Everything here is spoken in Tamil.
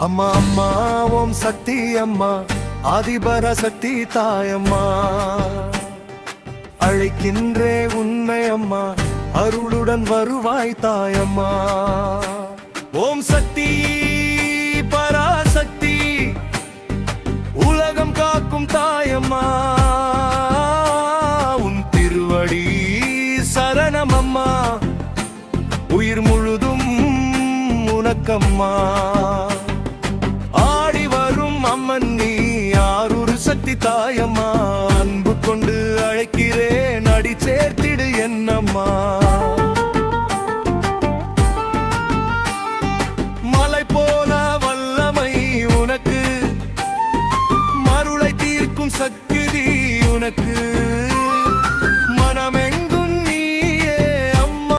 அம்மா அம்மா ஓம் சக்தி அம்மா ஆதிபர சக்தி தாயம்மா அழைக்கின்றே உன்னை அம்மா அருளுடன் வருவாய் தாயம்மா ஓம் சக்தி பராசக்தி உலகம் காக்கும் தாயம்மா உன் திருவடி சரணம் அம்மா உயிர் முழுதும் உனக்கம்மா ஆடி வரும் அம்மன் நீ ஆரூர் சக்தி தாயம்மா அன்பு கொண்டு அழைக்கிறேன் அடி சேர்த்திடு என்னம்மா மலை போல வல்லமை உனக்கு மருளை தீர்க்கும் சக்தி உனக்கு